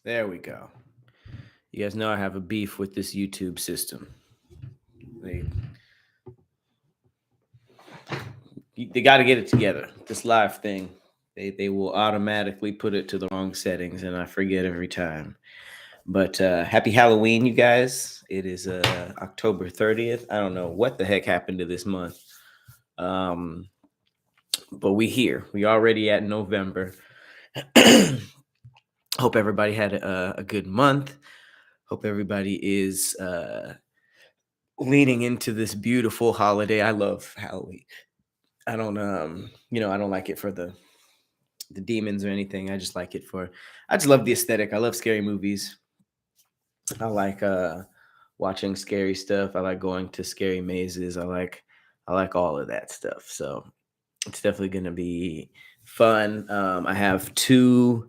There we go. You guys know I have a beef with this YouTube system. They they got to get it together. This live thing, they will automatically put it to the wrong settings, and I forget every time. But happy Halloween, you guys! It is October 30th. I don't know what the heck happened to this month, um, but we here. We already at November. Hope everybody had a good month. Hope everybody is leaning into this beautiful holiday. I love Halloween. I don't I don't like it for the demons or anything. I just like it for I just love the aesthetic. I love scary movies. I like watching scary stuff. I like going to scary mazes. I like all of that stuff. So it's definitely going to be fun. I have two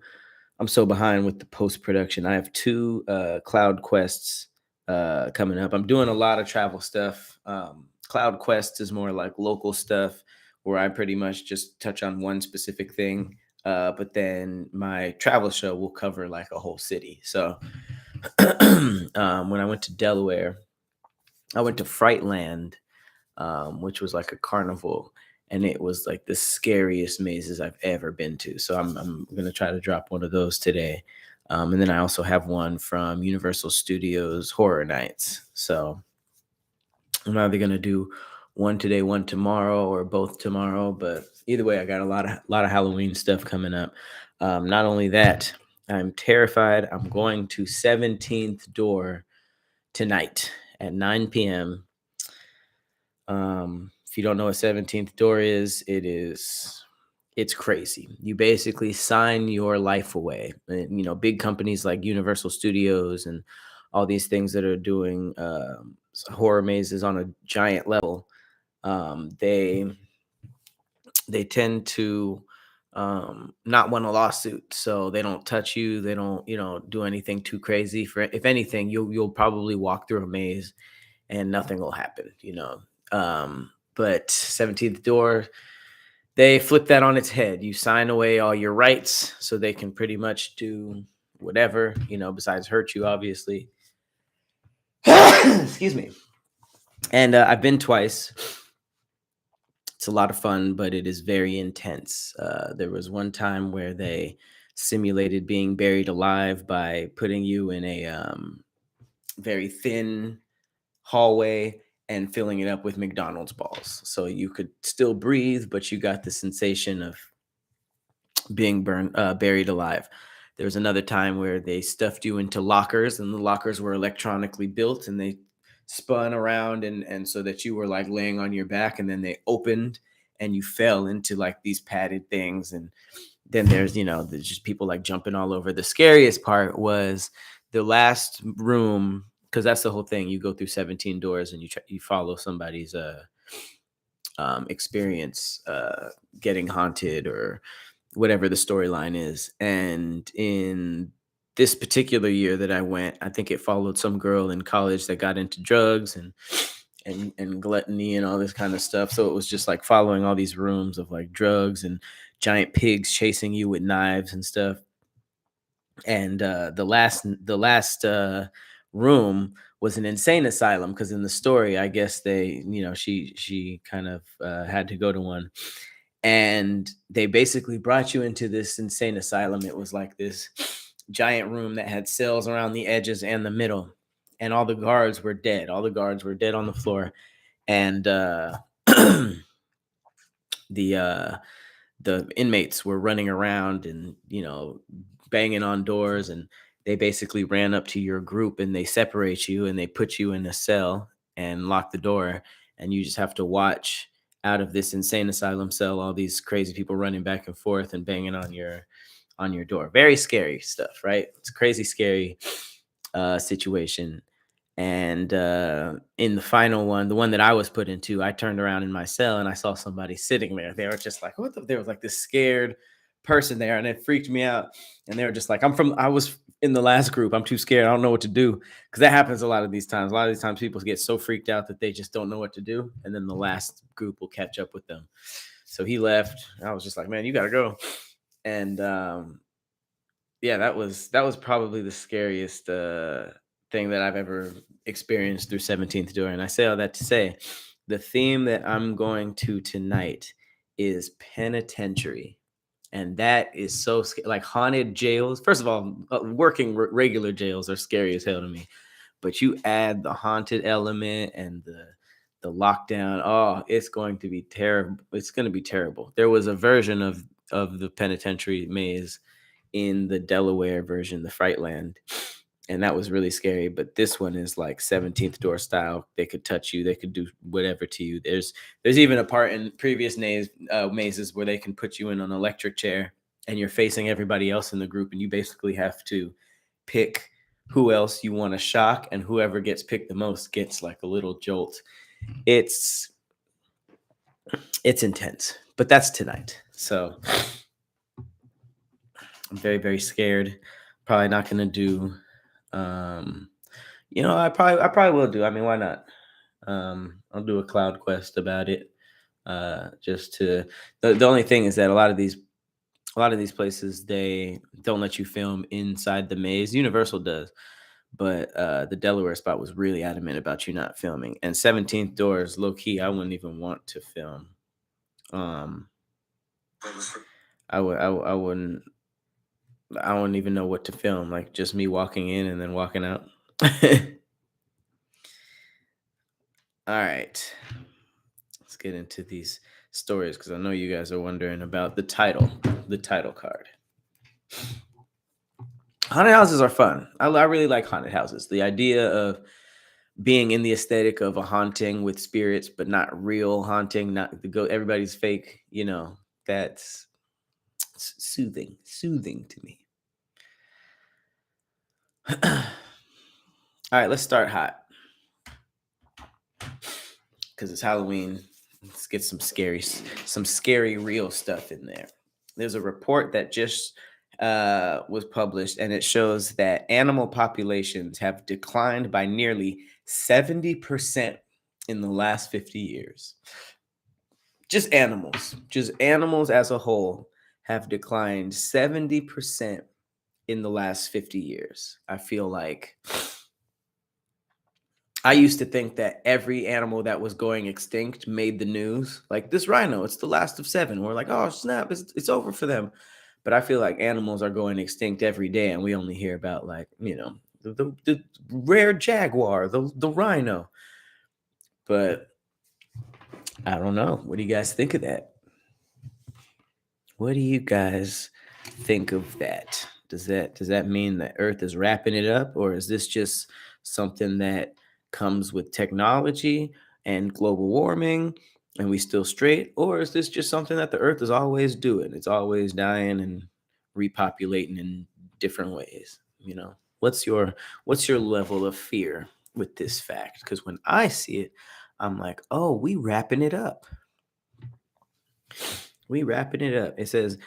I'm so behind with the post production. I have two Cloud Quests coming up. I'm doing a lot of travel stuff. Cloud Quest is more like local stuff where I pretty much just touch on one specific thing. But then my travel show will cover like a whole city. So when I went to Delaware, I went to Frightland, which was like a carnival, and it was like the scariest mazes I've ever been to. So I'm gonna try to drop one of those today, and then I also have one from Universal Studios Horror Nights. So I'm either gonna do one today, one tomorrow, or both tomorrow. But either way, I got a lot of Halloween stuff coming up. Not only that, I'm terrified. I'm going to 17th Door tonight at 9 p.m. If you don't know what 17th Door is, it's crazy. You basically sign your life away. And, big companies like Universal Studios and all these things that are doing horror mazes on a giant level. They tend to not want a lawsuit, so they don't touch you. They don't do anything too crazy. For if anything, you'll probably walk through a maze and nothing will happen. But 17th Door, they flip that on its head. You sign away all your rights so they can pretty much do whatever, besides hurt you, obviously. Excuse me. And I've been twice. It's a lot of fun, but it is very intense. There was one time where they simulated being buried alive by putting you in a very thin hallway and filling it up with McDonald's balls. So you could still breathe, but you got the sensation of being buried alive. There was another time where they stuffed you into lockers, and the lockers were electronically built, and they spun around, and so that you were like laying on your back, and then they opened, and you fell into like these padded things, and then there's just people like jumping all over. The scariest part was the last room, because that's the whole thing. You go through 17 doors and you follow somebody's experience getting haunted or whatever the storyline is. And in this particular year that I went, I think it followed some girl in college that got into drugs and gluttony and all this kind of stuff. So it was just like following all these rooms of like drugs and giant pigs chasing you with knives and stuff. And the last room was an insane asylum, because in the story, I guess she kind of had to go to one, and they basically brought you into this insane asylum. It was like this giant room that had cells around the edges and the middle, and all the guards were dead. All the guards were dead on the floor, and the the inmates were running around and banging on doors, and they basically ran up to your group and they separate you and they put you in a cell and lock the door, and you just have to watch out of this insane asylum cell all these crazy people running back and forth and banging on your door. Very scary stuff, right? It's a crazy scary situation. And in the final one, the one that I was put into, I turned around in my cell and I saw somebody sitting there. They were just like, what the? There was like this scared person there, and it freaked me out. And they were just like, I was in the last group. I'm too scared. I don't know what to do. Because that happens a lot of these times. A lot of these times people get so freaked out that they just don't know what to do. And then the last group will catch up with them. So he left. I was just like, man, you got to go. And Yeah, that was probably the scariest thing that I've ever experienced through 17th door. And I say all that to say the theme that I'm going to tonight is penitentiary. And that is so like haunted jails. First of all, working regular jails are scary as hell to me. But you add the haunted element and the lockdown. Oh, it's going to be terrible. It's going to be terrible. There was a version of the penitentiary maze in the Delaware version, the Frightland, and that was really scary. But this one is like 17th door style. They could touch you. They could do whatever to you. There's even a part in previous mazes where they can put you in an electric chair and you're facing everybody else in the group, and you basically have to pick who else you want to shock, and whoever gets picked the most gets like a little jolt. It's it's intense, but that's tonight. So I'm very, very scared. Probably not gonna do. Um, I probably will do. I mean, why not? I'll do a cloud quest about it. Just to the only thing is that a lot of these places they don't let you film inside the maze. Universal does, but the Delaware spot was really adamant about you not filming. And 17th doors, low key, I wouldn't even want to film. Um, I wouldn't. I don't even know what to film. Like just me walking in and then walking out. All right, let's get into these stories because I know you guys are wondering about the title card. Haunted houses are fun. I really like haunted houses. The idea of being in the aesthetic of a haunting with spirits, but not real haunting, not the go everybody's fake. That's soothing to me. All right, let's start hot because it's Halloween. Let's get some scary real stuff in there. There's a report that just was published, and it shows that animal populations have declined by nearly 70% in the last 50 years. Just animals as a whole have declined 70% in the last 50 years. I feel like I used to think that every animal that was going extinct made the news. Like this rhino, it's the last of seven. We're like, oh snap, it's over for them. But I feel like animals are going extinct every day, and we only hear about like the rare jaguar, the rhino. But I don't know. What do you guys think of that? What do you guys think of that? Does that mean that Earth is wrapping it up, or is this just something that comes with technology and global warming, and we still straight, or is this just something that the Earth is always doing? It's always dying and repopulating in different ways. What's your level of fear with this fact? Because when I see it, I'm like, oh, we wrapping it up. We wrapping it up. It says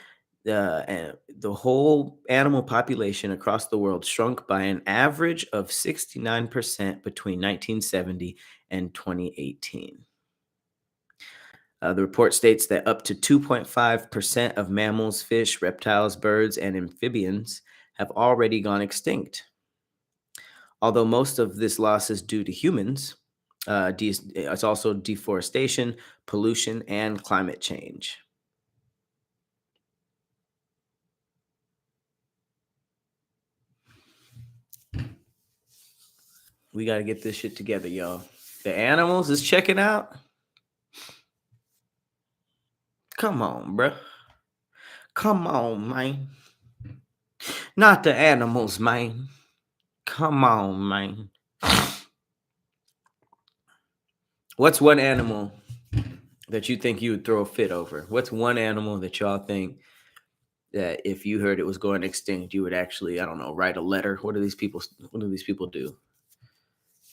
the whole animal population across the world shrunk by an average of 69% between 1970 and 2018. The report states that up to 2.5% of mammals, fish, reptiles, birds, and amphibians have already gone extinct. Although most of this loss is due to humans, it's also deforestation, pollution, and climate change. We got to get this shit together, y'all. The animals is checking out. Come on, bruh. Come on, man. Not the animals, man. Come on, man. What's one animal that you think you would throw a fit over? What's one animal that y'all think that if you heard it was going extinct, you would actually, I don't know, write a letter? What do these people do?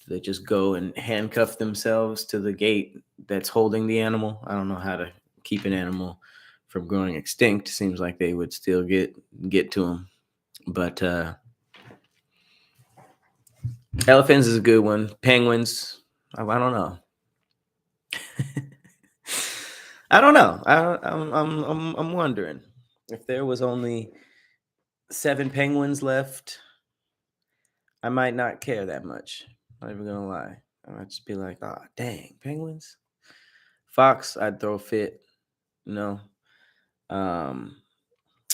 Do they just go and handcuff themselves to the gate that's holding the animal? I don't know how to keep an animal from growing extinct. Seems like they would still get to them. But elephants is a good one. Penguins, I don't know. I don't know. I'm wondering if there was only 7 penguins left, I might not care that much. Not even gonna lie. I might just be like, oh dang, penguins. Fox, I'd throw a fit. You know. Um,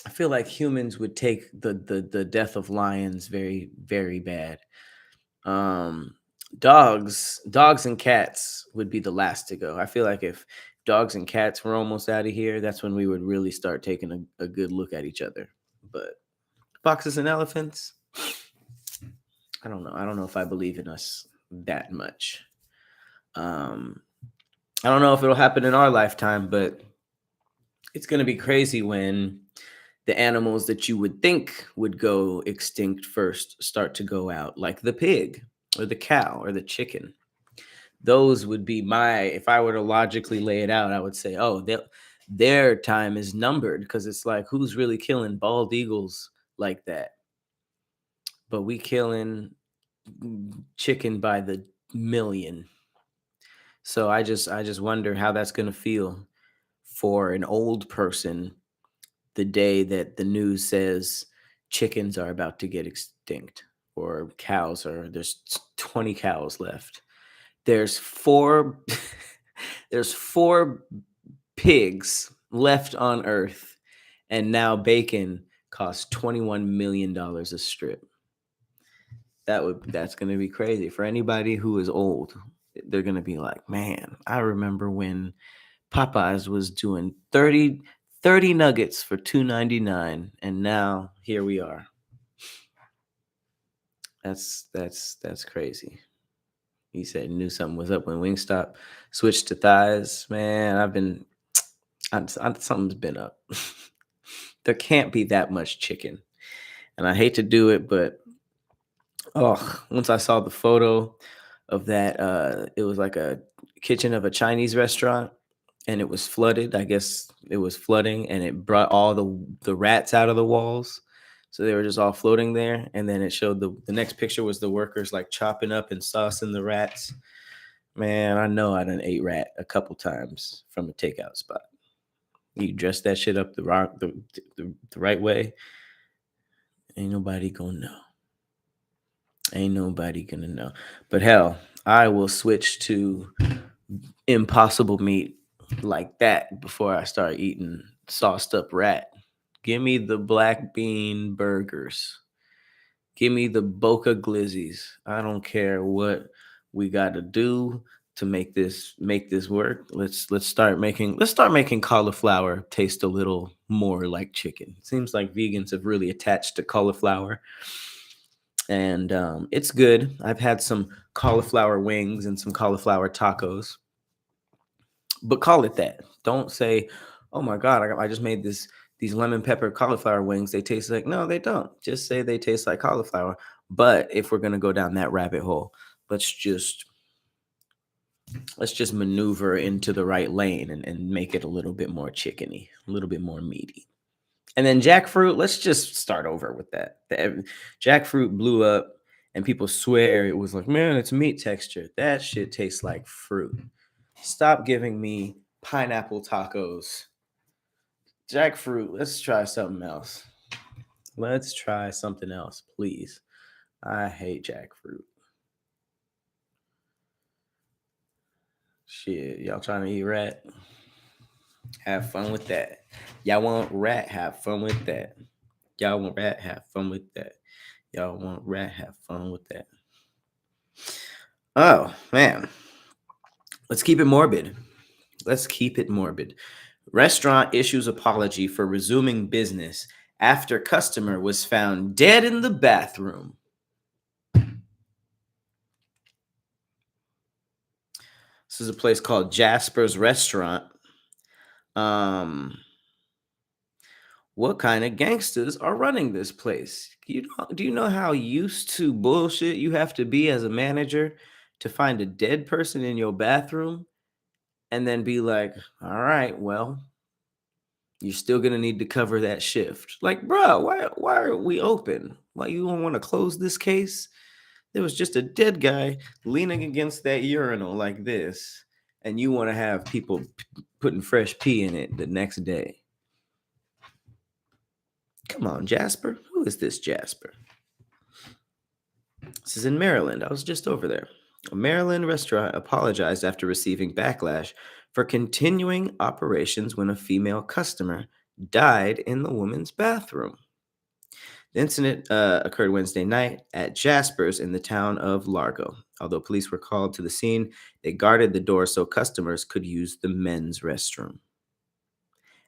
I feel like humans would take the death of lions very, very bad. Um, dogs and cats would be the last to go. I feel like if dogs and cats were almost out of here, that's when we would really start taking a good look at each other. But foxes and elephants, I don't know. I don't know if I believe in us that much. Um, I don't know if it'll happen in our lifetime, but it's going to be crazy when the animals that you would think would go extinct first start to go out, like the pig or the cow or the chicken. Those would be my, if I were to logically lay it out, I would say, oh, their time is numbered, because it's like, who's really killing bald eagles like that? But we killing chicken by the million. So I just wonder how that's going to feel for an old person the day that the news says chickens are about to get extinct, or cows are, there's 20 cows left. There's four there's four pigs left on earth, and now bacon costs $21 million a strip. That's going to be crazy for anybody who is old. They're going to be like, man, I remember when Popeyes was doing 30 nuggets for $2.99, and now here we are. That's crazy. He said knew something was up when Wingstop switched to thighs. Man, something's been up. There can't be that much chicken, and I hate to do it, but once I saw the photo of that, it was like a kitchen of a Chinese restaurant, and it was flooded. I guess it was flooding, and it brought all the rats out of the walls. So they were just all floating there. And then it showed the next picture was the workers like chopping up and saucing the rats. Man, I know I done ate rat a couple times from a takeout spot. You dress that shit up the right way, ain't nobody gonna know. Ain't nobody gonna know. But hell, I will switch to impossible meat like that before I start eating sauced up rat. Give me the black bean burgers. Give me the Boca Glizzies. I don't care what we got to do to make this work. Let's start making cauliflower taste a little more like chicken. It seems like vegans have really attached to cauliflower, and it's good. I've had some cauliflower wings and some cauliflower tacos, but call it that. Don't say, "Oh my god, I just made these lemon pepper cauliflower wings. They taste like," no, they don't. Just say they taste like cauliflower. But if we're gonna go down that rabbit hole, let's just let's just maneuver into the right lane and make it a little bit more chickeny, a little bit more meaty. And then jackfruit, let's just start over with that. Jackfruit blew up, and people swear it was like, man, it's meat texture. That shit tastes like fruit. Stop giving me pineapple tacos. Jackfruit, let's try something else. Let's try something else, please. I hate jackfruit. Shit, y'all trying to eat rat? Have fun with that. Y'all want rat? Have fun with that. Y'all want rat? Have fun with that. Y'all want rat? Have fun with that. Oh, man. Let's keep it morbid. Let's keep it morbid. Restaurant issues apology for resuming business after customer was found dead in the bathroom. This is a place called Jasper's Restaurant. What kind of gangsters are running this place? Do you know how used to bullshit you have to be as a manager to find a dead person in your bathroom and then be like, all right, well, you're still gonna need to cover that shift. Like, bro, why are we open? Why you don't want to close this case? There was just a dead guy leaning against that urinal like this, and you want to have people putting fresh pee in it the next day. Come on, Jasper. Who is this Jasper? This is in Maryland. I was just over there. A Maryland restaurant apologized after receiving backlash for continuing operations when a female customer died in the woman's bathroom. The incident occurred Wednesday night at Jasper's in the town of Largo. Although police were called to the scene, they guarded the door so customers could use the men's restroom.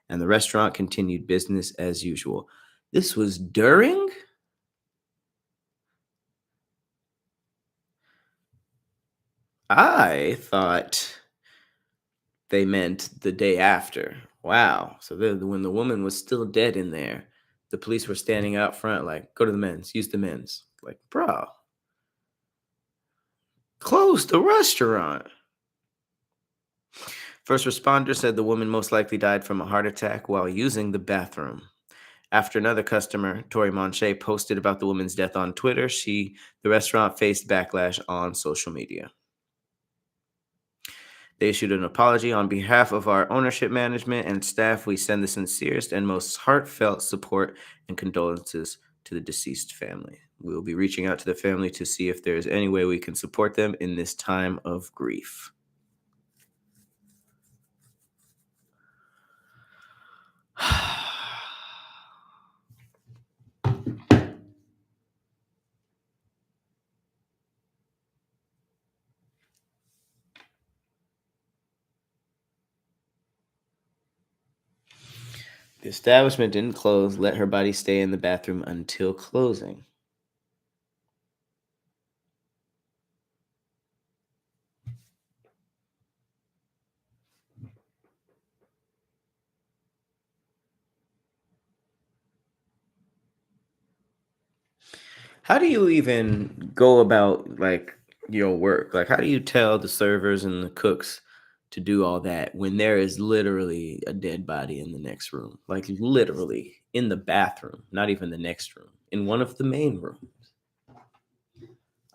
And the restaurant continued business as usual. This was during? I thought they meant the day after. Wow. So when the woman was still dead in there, the police were standing out front, like, go to the men's, use the men's. Like, bro, close the restaurant. First responders said the woman most likely died from a heart attack while using the bathroom. After another customer, Tori Monche, posted about the woman's death on Twitter, the restaurant faced backlash on social media. They issued an apology on behalf of our ownership management and staff. We send the sincerest and most heartfelt support and condolences to the deceased family. We will be reaching out to the family to see if there is any way we can support them in this time of grief. The establishment didn't close, let her body stay in the bathroom until closing. How do you even go about like your work? Like, how do you tell the servers and the cooks to do all that when there is literally a dead body in the next room? Like, literally in the bathroom, not even the next room, in one of the main rooms.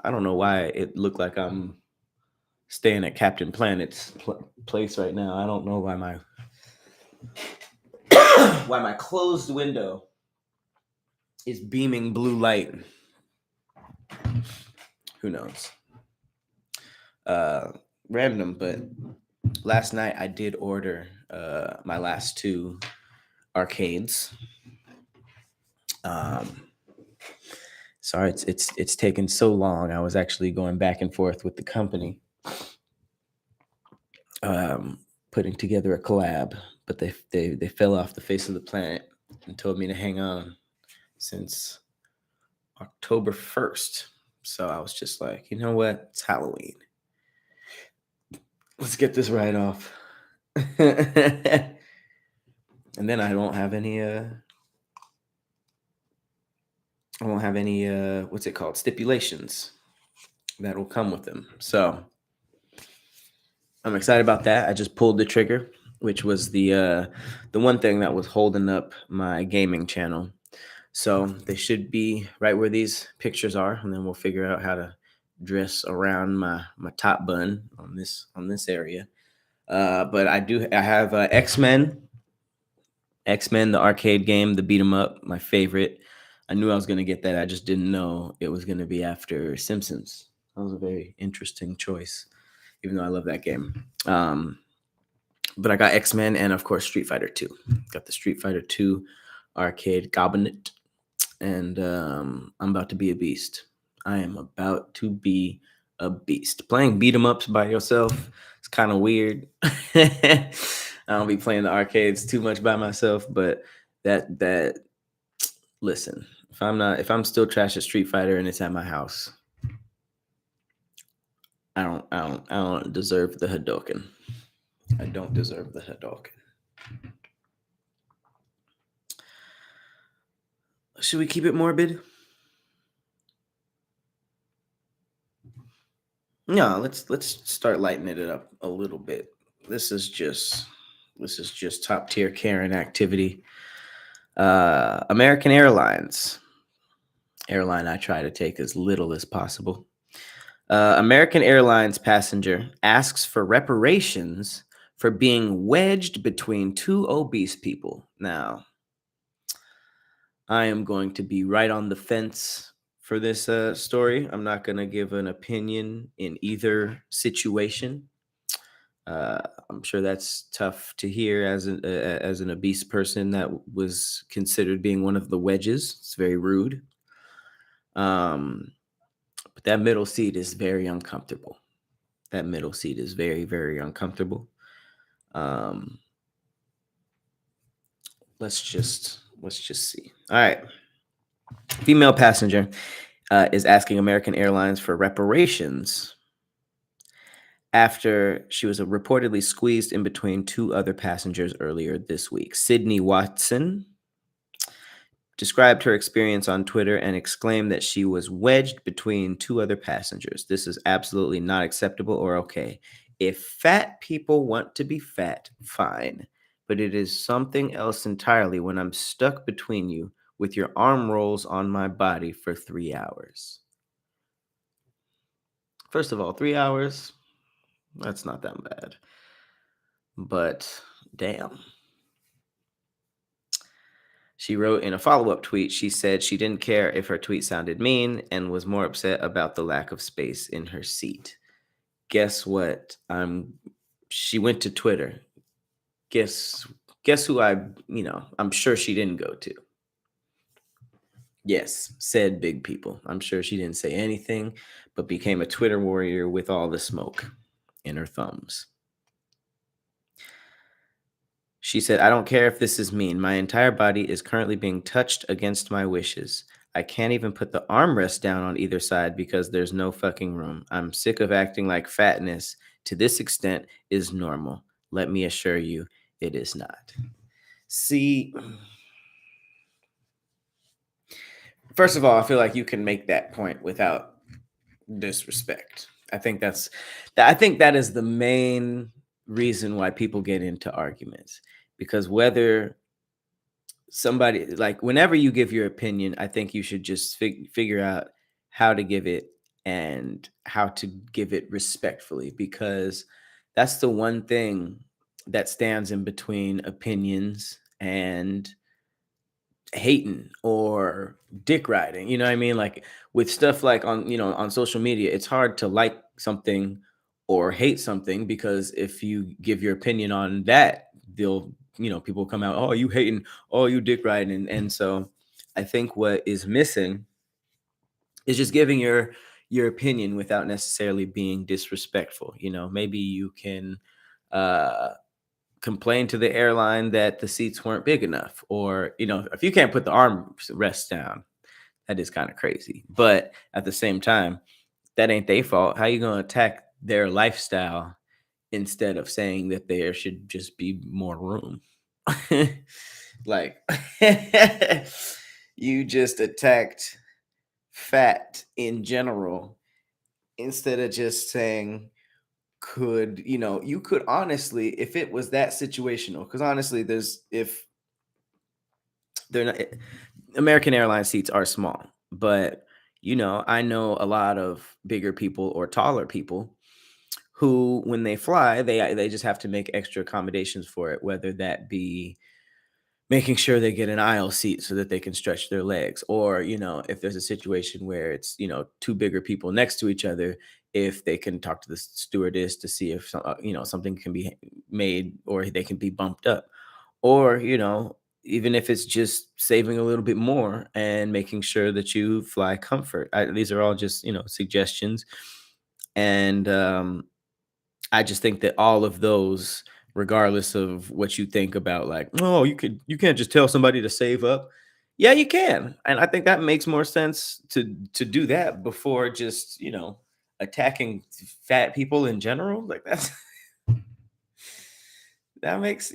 I don't know why it looked like I'm staying at Captain Planet's place right now. I don't know why my why my closed window is beaming blue light. Who knows? Random, but last night I did order my last two arcades. Sorry, it's taken so long. I was actually going back and forth with the company, putting together a collab, but they fell off the face of the planet and told me to hang on since October 1st. So I was just like, you know what? It's Halloween. Let's get this right off. And then I won't have any what's it called, stipulations that will come with them. So I'm excited about that. I just pulled the trigger, which was the one thing that was holding up my gaming channel. So they should be right where these pictures are, and then we'll figure out how to dress around my top bun on this area. But I have X-Men, the arcade game, the beat 'em up, my favorite. I knew I was going to get that. I just didn't know it was going to be after Simpsons. That was a very interesting choice, even though I love that game. But I got X-Men and, of course, Street Fighter 2. Got the Street Fighter 2 arcade cabinet, and I'm about to be a beast. I am about to be a beast. Playing beat 'em ups by yourself is kind of weird. I don't be playing the arcades too much by myself, but that listen, if I'm still trash at Street Fighter and it's at my house, I don't deserve the Hadouken. I don't deserve the Hadouken. Should we keep it morbid? No, let's start lightening it up a little bit. This is just top tier Karen activity. American Airlines, airline I try to take as little as possible. American Airlines passenger asks for reparations for being wedged between two obese people. Now, I am going to be right on the fence for this story. I'm not going to give an opinion in either situation. Uh, I'm sure that's tough to hear as an obese person that was considered being one of the wedges. It's very rude. Um, but that middle seat is very uncomfortable. That middle seat is very, very uncomfortable. Um, let's just see. All right, female passenger is asking American Airlines for reparations after she was reportedly squeezed in between two other passengers earlier this week. Sydney Watson described her experience on Twitter and exclaimed that she was wedged between two other passengers. This is absolutely not acceptable or okay. If fat people want to be fat, fine. But it is something else entirely when I'm stuck between you with your arm rolls on my body for 3 hours. First of all, 3 hours, that's not that bad. But damn. She wrote in a follow up tweet, she said she didn't care if her tweet sounded mean and was more upset about the lack of space in her seat. Guess what? She went to Twitter. Guess who I'm sure she didn't go to. Yes, said big people. I'm sure she didn't say anything, but became a Twitter warrior with all the smoke in her thumbs. She said, I don't care if this is mean. My entire body is currently being touched against my wishes. I can't even put the armrest down on either side because there's no fucking room. I'm sick of acting like fatness to this extent is normal. Let me assure you, it is not. See, first of all, I feel like you can make that point without disrespect. I think that is the main reason why people get into arguments, because whether somebody, like, whenever you give your opinion, I think you should just figure out how to give it and how to give it respectfully, because that's the one thing that stands in between opinions and hating or dick riding. You know what I mean? Like, with stuff like on social media, it's hard to like something or hate something, because if you give your opinion on that, they'll, people come out, oh, you hating, oh, you dick riding. And so I think what is missing is just giving your opinion without necessarily being disrespectful. Maybe you can uh complain to the airline that the seats weren't big enough, or if you can't put the arm rest down, that is kind of crazy. But at the same time, that ain't their fault. How you gonna attack their lifestyle instead of saying that there should just be more room? Like, you just attacked fat in general instead of just saying, you could honestly, if it was that situational, because honestly, if they're not, American Airlines seats are small, but I know a lot of bigger people or taller people who, when they fly, they just have to make extra accommodations for it, whether that be making sure they get an aisle seat so that they can stretch their legs, or if there's a situation where it's two bigger people next to each other, if they can talk to the stewardess to see if something can be made, or they can be bumped up, or even if it's just saving a little bit more and making sure that you fly comfort. These are all just suggestions, and I just think that all of those, regardless of what you think about, like, oh, you can't just tell somebody to save up. Yeah, you can. And I think that makes more sense to do that before just, attacking fat people in general. Like, that makes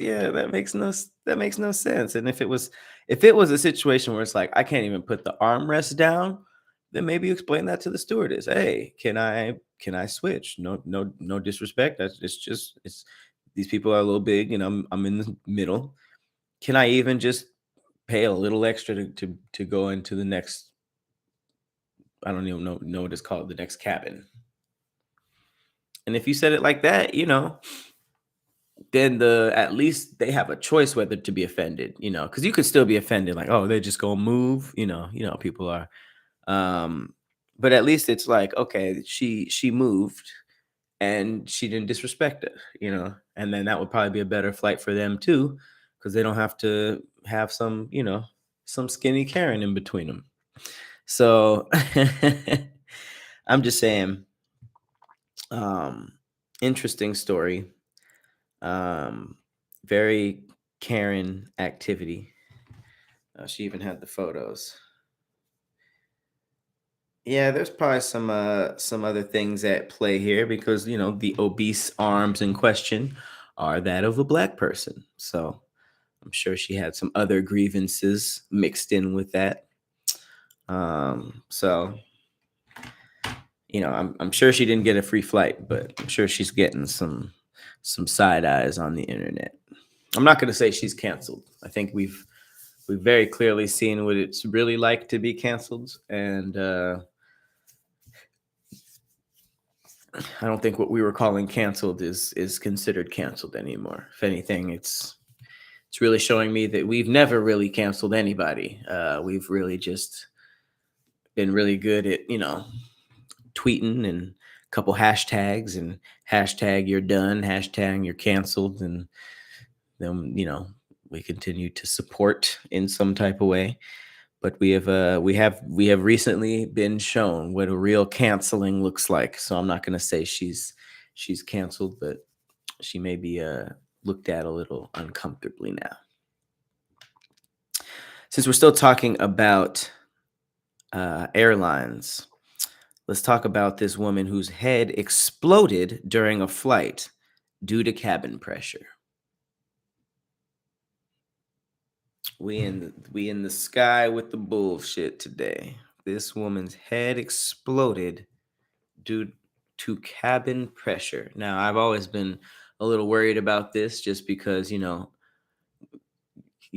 no sense. And if it was a situation where it's like, I can't even put the armrest down, then maybe explain that to the stewardess. Hey, can I switch? No disrespect. It's these people are a little big, and I'm in the middle. Can I even just pay a little extra to go into the next, I don't even know what it's called, the next cabin? And if you said it like that, then at least they have a choice whether to be offended, because you could still be offended, like, oh, they're just gonna move, people are. Um, but at least it's like, okay, she moved and she didn't disrespect it, and then that would probably be a better flight for them too, because they don't have to have some skinny Karen in between them. So I'm just saying, um, interesting story. Um, very Karen activity. She even had the photos. Yeah, there's probably some other things at play here because the obese arms in question are that of a black person. So I'm sure she had some other grievances mixed in with that. So I'm sure she didn't get a free flight, but I'm sure she's getting some side eyes on the internet. I'm not going to say she's canceled. I think we've very clearly seen what it's really like to be canceled, and I don't think what we were calling canceled is considered canceled anymore. If anything, it's really showing me that we've never really canceled anybody. We've really just been really good at tweeting and a couple hashtags and hashtag you're done, hashtag you're canceled, and then we continue to support in some type of way. But we have recently been shown what a real canceling looks like. So I'm not going to say she's canceled, but she may be looked at a little uncomfortably now. Since we're still talking about airlines, let's talk about this woman whose head exploded during a flight due to cabin pressure. We in the sky with the bullshit today. This woman's head exploded due to cabin pressure. Now, I've always been a little worried about this just because, you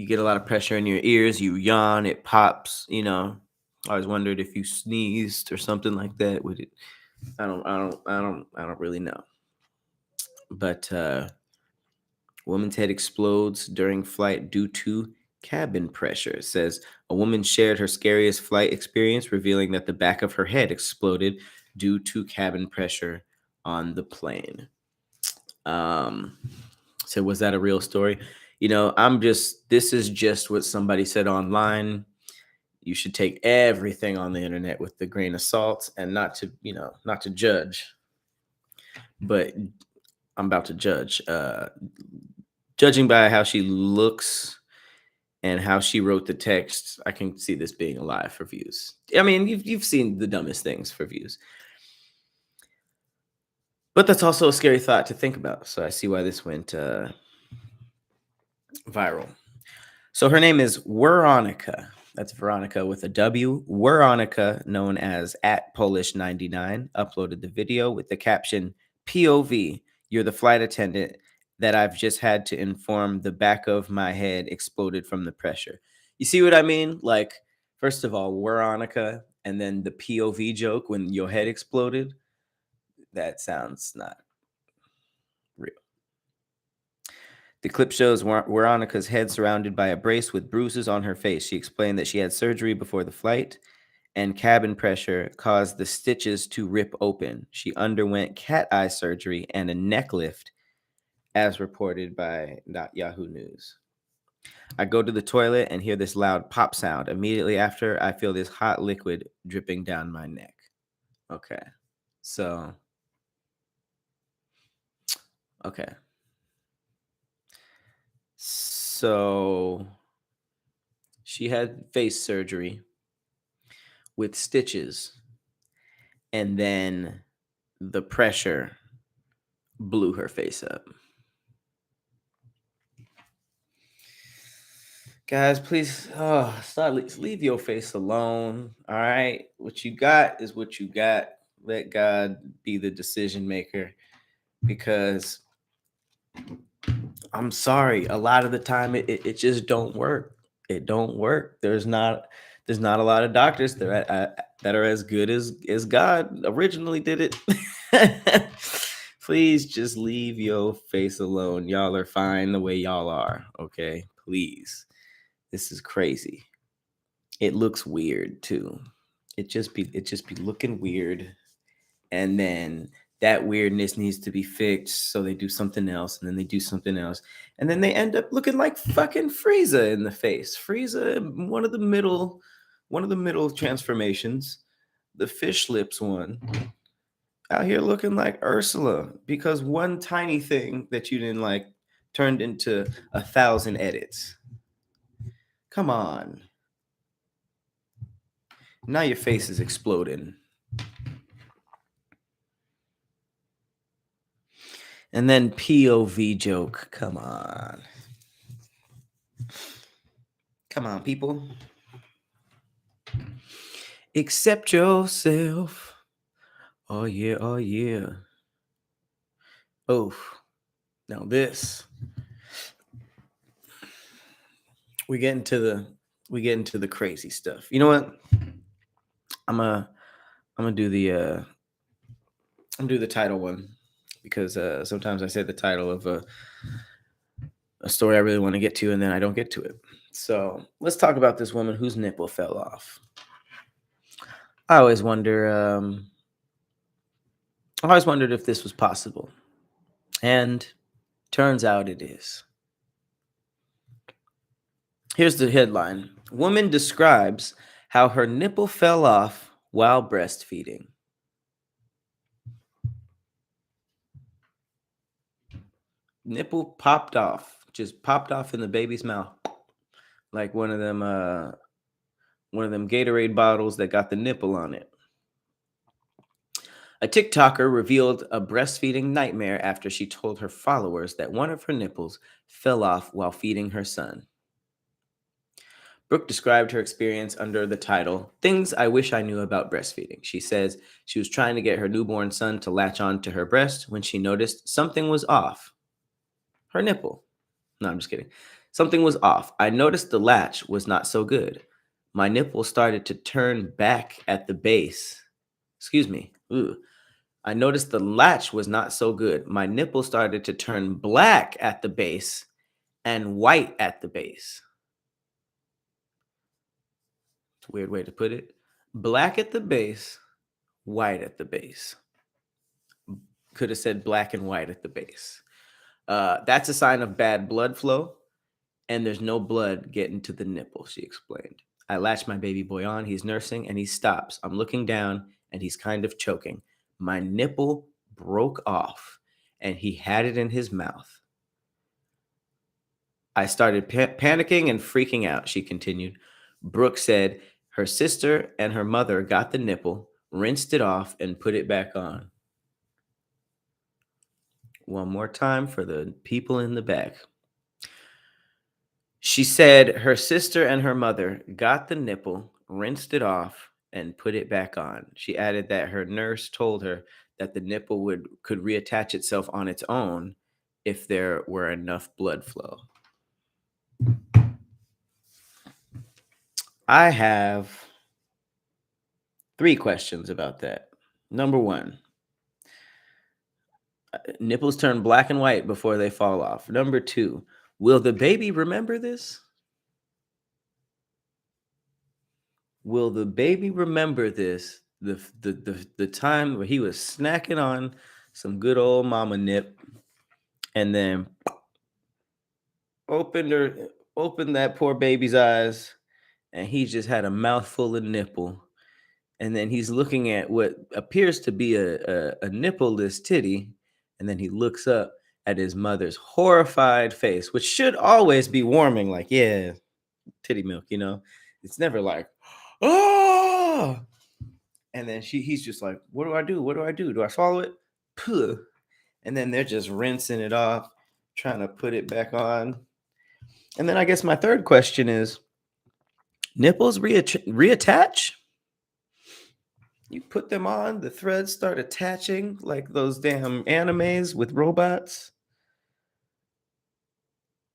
get a lot of pressure in your ears, you yawn, it pops. I always wondered if you sneezed or something like that. Would it? I don't really know. But woman's head explodes during flight due to cabin pressure. It says a woman shared her scariest flight experience, revealing that the back of her head exploded due to cabin pressure on the plane. So was that a real story? This is just what somebody said online. You should take everything on the internet with a grain of salt and not to judge. But I'm about to judge. Judging by how she looks and how she wrote the text, I can see this being a lie for views. I mean, you've seen the dumbest things for views. But that's also a scary thought to think about. So I see why this went viral. So her name is Weronika. That's Veronica with a W. Weronika, known as @Polish99, uploaded the video with the caption, POV, you're the flight attendant that I've just had to inform the back of my head exploded from the pressure. You see what I mean? Like, first of all, Weronika, and then the POV joke when your head exploded. That sounds not real. The clip shows Weronika's head surrounded by a brace with bruises on her face. She explained that she had surgery before the flight, and cabin pressure caused the stitches to rip open. She underwent cat eye surgery and a neck lift, as reported by Yahoo News. I go to the toilet and hear this loud pop sound. Immediately after, I feel this hot liquid dripping down my neck. Okay. So, okay. So she had face surgery with stitches, and then the pressure blew her face up. Guys, please leave your face alone. All right. What you got is what you got. Let God be the decision maker, because I'm sorry, a lot of the time it just don't work. It don't work. There's not a lot of doctors that are as good as God originally did it. Please just leave your face alone. Y'all are fine the way y'all are. Okay, please. This is crazy. It looks weird too. It just be looking weird, and then that weirdness needs to be fixed. So they do something else, and then they do something else, and then they end up looking like fucking Frieza in the face. Frieza, one of the middle transformations, the fish lips one, out here looking like Ursula because one tiny thing that you didn't like turned into 1,000 edits. Come on. Now your face is exploding. And then POV joke. Come on. Come on, people. Accept yourself. Oh, yeah. Oh, yeah. Oh, now this. We get into the crazy stuff. You know what? I'm gonna do the title one because sometimes I say the title of a story I really want to get to and then I don't get to it. So let's talk about this woman whose nipple fell off. I always wonder. I always wondered if this was possible, and turns out it is. Here's the headline: Woman describes how her nipple fell off while breastfeeding. Nipple popped off, just popped off in the baby's mouth, like one of them Gatorade bottles that got the nipple on it. A TikToker revealed a breastfeeding nightmare after she told her followers that one of her nipples fell off while feeding her son. Brooke described her experience under the title, Things I Wish I Knew About Breastfeeding. She says she was trying to get her newborn son to latch on to her breast when she noticed something was off. Her nipple. No, I'm just kidding. Something was off. I noticed the latch was not so good. My nipple started to turn back at the base. Excuse me. Ooh. I noticed the latch was not so good. My nipple started to turn black at the base and white at the base. It's a weird way to put it. Black at the base, white at the base. Could have said black and white at the base. That's a sign of bad blood flow, and there's no blood getting to the nipple, she explained. I latch my baby boy on. He's nursing, and he stops. I'm looking down, and he's kind of choking. My nipple broke off, and he had it in his mouth. I started panicking and freaking out, she continued. Brooke said her sister and her mother got the nipple, rinsed it off, and put it back on. One more time for the people in the back. She said her sister and her mother got the nipple, rinsed it off, and put it back on. She added that her nurse told her that the nipple could reattach itself on its own if there were enough blood flow. I have 3 questions about that. Number 1, nipples turn black and white before they fall off. Number 2, will the baby remember this? Will the baby remember this? The time where he was snacking on some good old mama nip, and then opened that poor baby's eyes, and he just had a mouthful of nipple, and then he's looking at what appears to be a nippleless titty, and then he looks up at his mother's horrified face, which should always be warming, like, yeah, titty milk, you know. It's never like, oh. And then he's just like, what do I do? What do I do? Do I swallow it? Puh. And then they're just rinsing it off, trying to put it back on. And then I guess my third question is, nipples reattach? You put them on, the threads start attaching like those damn animes with robots.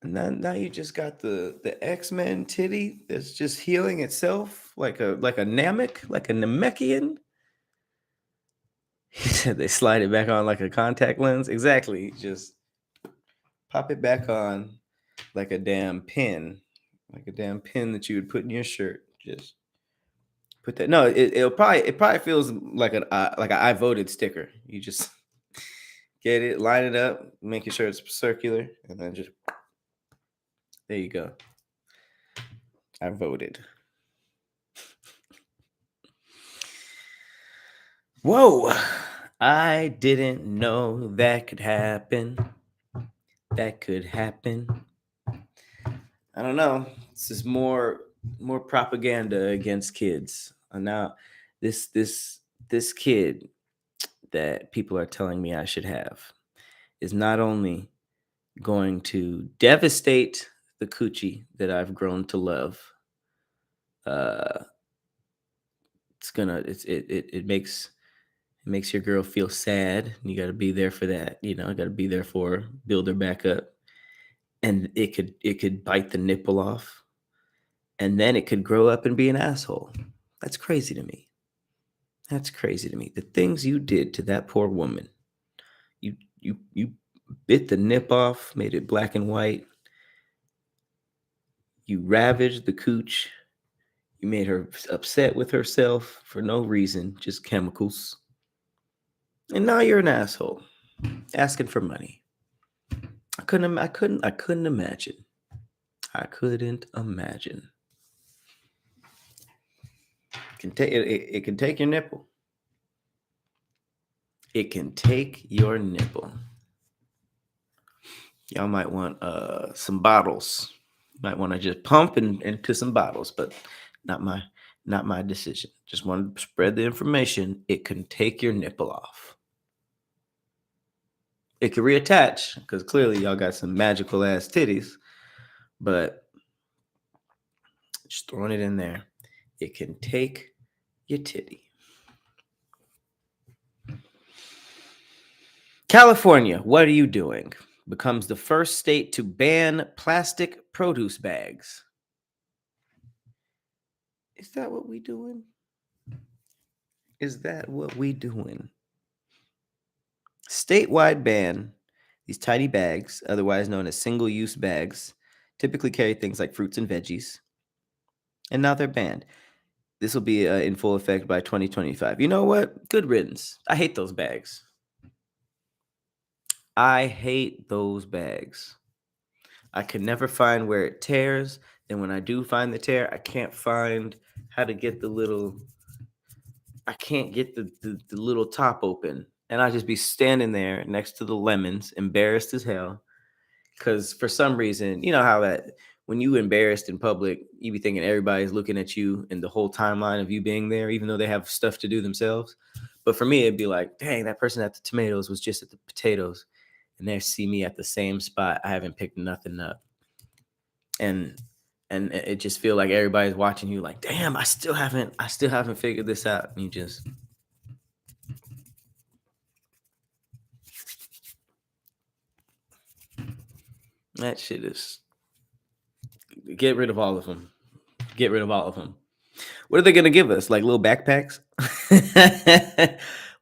And then now you just got the X-Men titty that's just healing itself like a Namek, like a Namekian. He said they slide it back on like a contact lens. Exactly. Just pop it back on like a damn pin, like a damn pin that you would put in your shirt. Just put that. No, it probably feels like an I voted sticker. You just get it, line it up, making sure it's circular, and then just there you go. I voted. Whoa! I didn't know that could happen. That could happen. I don't know. This is more propaganda against kids. And now this kid that people are telling me I should have is not only going to devastate the coochie that I've grown to love. Uh, it makes your girl feel sad. You got to be there for that. You know, got to be there for her, build her back up, and it could bite the nipple off, and then it could grow up and be an asshole. That's crazy to me. That's crazy to me. The things you did to that poor woman. You bit the nip off, made it black and white. You ravaged the cooch. You made her upset with herself for no reason, just chemicals. And now you're an asshole, asking for money. I couldn't imagine. I couldn't imagine. It can take your nipple. It can take your nipple. Y'all might want some bottles. Might want to just pump into some bottles, but not my decision. Just want to spread the information. It can take your nipple off. It can reattach because clearly y'all got some magical ass titties, but just throwing it in there. It can take your titty. California, what are you doing? Becomes the first state to ban plastic produce bags. Is that what we doing? Is that what we doing? Statewide ban. These tiny bags, otherwise known as single-use bags, typically carry things like fruits and veggies, and now they're banned. This will be in full effect by 2025. You know what? Good riddance. I hate those bags. I hate those bags. I can never find where it tears. And when I do find the tear, I can't find how to get I can't get the little top open. And I just be standing there next to the lemons, embarrassed as hell. Because for some reason, you know how that when you embarrassed in public, you be thinking everybody's looking at you and the whole timeline of you being there, even though they have stuff to do themselves. But for me, it'd be like, dang, that person at the tomatoes was just at the potatoes. And they see me at the same spot. I haven't picked nothing up. And it just feel like everybody's watching you like, damn, I still haven't figured this out. And you just that shit is get rid of all of them. Get rid of all of them. What are they gonna give us? Like little backpacks?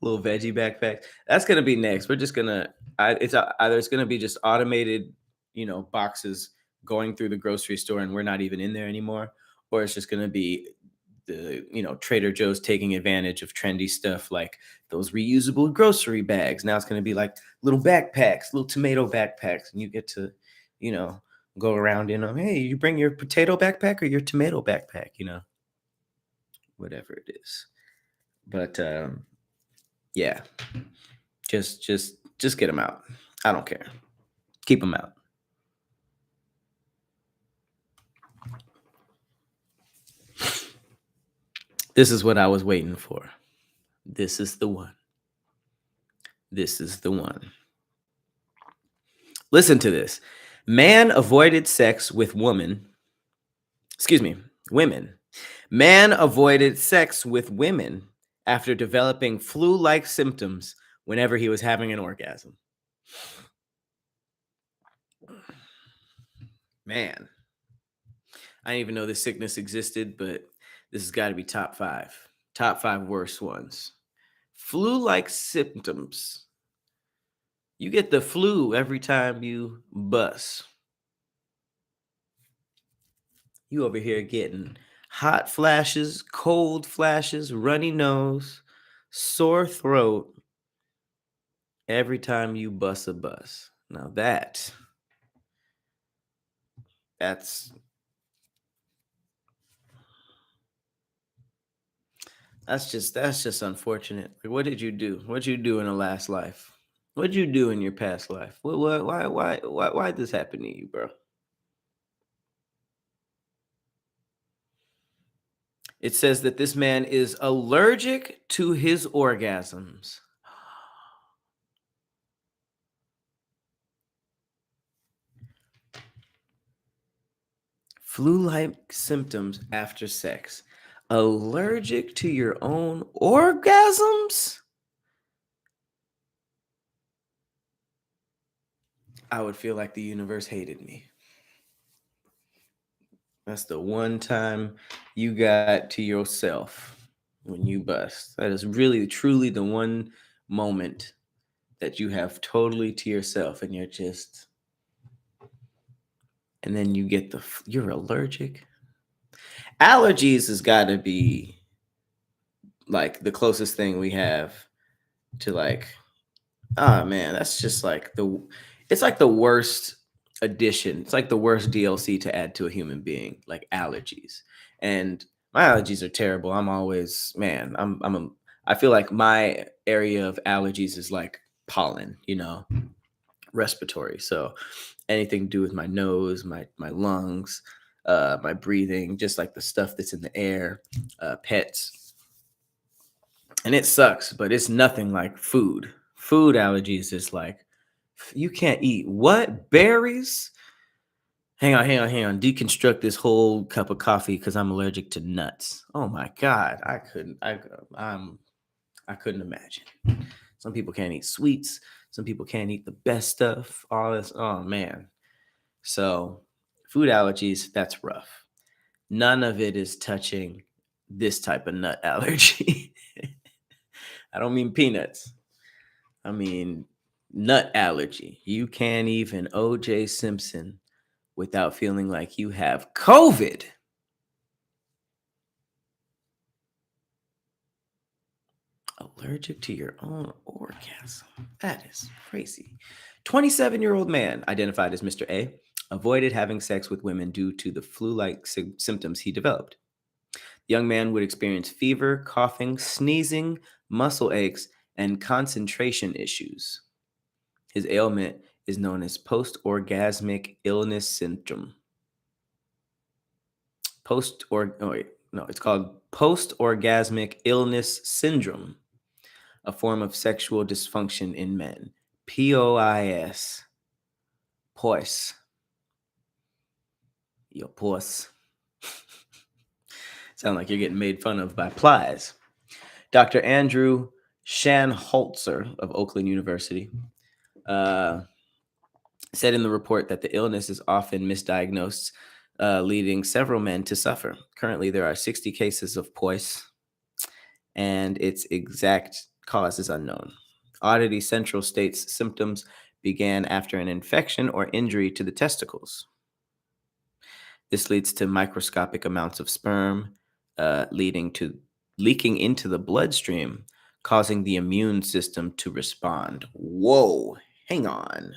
Little veggie backpacks. That's gonna be next. We're just gonna either it's gonna be just automated, boxes going through the grocery store and we're not even in there anymore, or it's just gonna be the Trader Joe's taking advantage of trendy stuff like those reusable grocery bags. Now it's gonna be like little backpacks, little tomato backpacks, and you get to, you know, go around in them. Hey, you bring your potato backpack or your tomato backpack, whatever it is. But yeah, just get them out. I don't care. Keep them out. This is what I was waiting for. This is the one. This is the one. Listen to this. Man avoided sex with woman. Excuse me, women. Man avoided sex with women after developing flu-like symptoms whenever he was having an orgasm. Man, I didn't even know this sickness existed, but this has got to be top five worst ones Flu-like symptoms. You get the flu every time you bust. You over here getting hot flashes, cold flashes, runny nose, sore throat every time you bust a bus. Now that's that's just unfortunate. Like, what did you do? What did you do in the last life? What did you do in your past life? What why did this happen to you, bro? It says that this man is allergic to his orgasms. Flu-like symptoms after sex. Allergic to your own orgasms? I would feel like the universe hated me. That's the one time you got to yourself when you bust. That is really, truly the one moment that you have totally to yourself, and you're just, and then you get you're allergic. Allergies has got to be like the closest thing we have to like, oh man, that's just like it's like the worst addition. It's like the worst DLC to add to a human being, like allergies. And my allergies are terrible. I'm always, man, I feel like my area of allergies is like pollen, respiratory. So anything to do with my nose, my lungs, my breathing, just like the stuff that's in the air, pets. And it sucks, but it's nothing like food. Food allergies is like, you can't eat what? Berries? Hang on. Deconstruct this whole cup of coffee because I'm allergic to nuts. Oh my god, I couldn't. I couldn't imagine. Some people can't eat sweets. Some people can't eat the best stuff. All this. Oh man. So, food allergies. That's rough. None of it is touching this type of nut allergy. I don't mean peanuts. I mean nut allergy. You can't even OJ Simpson without feeling like you have COVID. Allergic to your own orgasm. That is crazy. 27-year-old man identified as Mr. A avoided having sex with women due to the flu-like symptoms he developed. The young man would experience fever, coughing, sneezing, muscle aches, and concentration issues. His ailment is known as post-orgasmic illness syndrome. It's called post-orgasmic illness syndrome, a form of sexual dysfunction in men. POIS. POIS. Yo, POIS. Sound like you're getting made fun of by Plies. Dr. Andrew Shanholzer of Oakland University said in the report that the illness is often misdiagnosed, leading several men to suffer. Currently, there are 60 cases of POIS, and its exact cause is unknown. Oddity Central states symptoms began after an infection or injury to the testicles. This leads to microscopic amounts of sperm leading to leaking into the bloodstream, causing the immune system to respond. Whoa, hang on.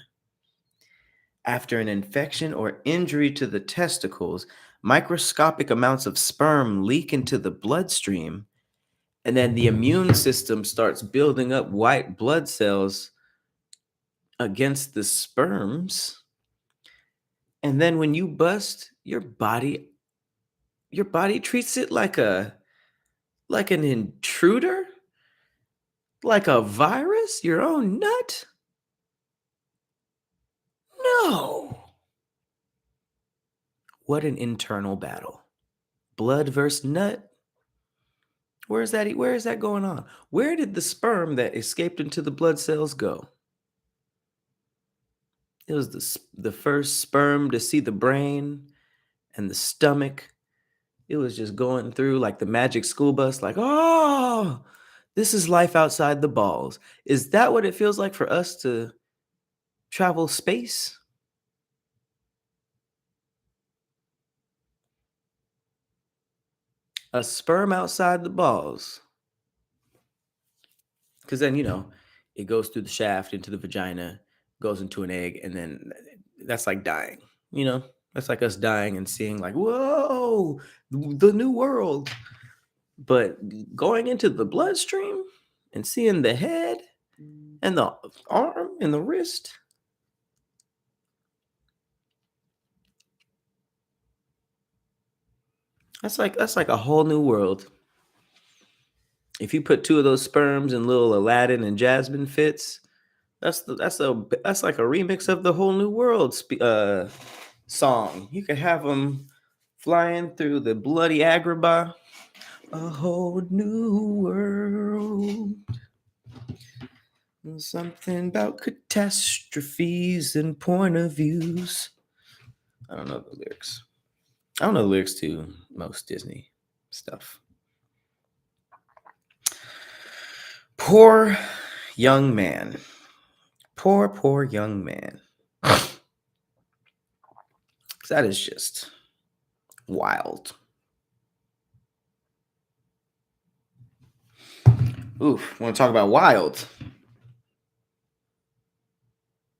After an infection or injury to the testicles, microscopic amounts of sperm leak into the bloodstream, and then the immune system starts building up white blood cells against the sperms. And then when you bust, your body treats it like an intruder, like a virus, your own nut? No. What an internal battle. Blood versus nut. Where is that going on? Where did the sperm that escaped into the blood cells go? It was the first sperm to see the brain and the stomach. It was just going through like the magic school bus, like, oh, This is life outside the balls. Is that what it feels like for us to travel space? A sperm outside the balls. Because then, it goes through the shaft into the vagina, goes into an egg, and then that's like dying, you know? That's like us dying and seeing, like, whoa, the new world. But going into the bloodstream and seeing the head and the arm and the wrist, that's like a whole new world. If you put two of those sperms in little Aladdin and Jasmine fits, that's like a remix of the whole new world song. You could have them flying through the bloody Agrabah. A whole new world. Something about catastrophes and point of views. I don't know the lyrics. I don't know the lyrics to most Disney stuff. Poor young man. Poor young man. That is just wild. Oof, want to talk about wild.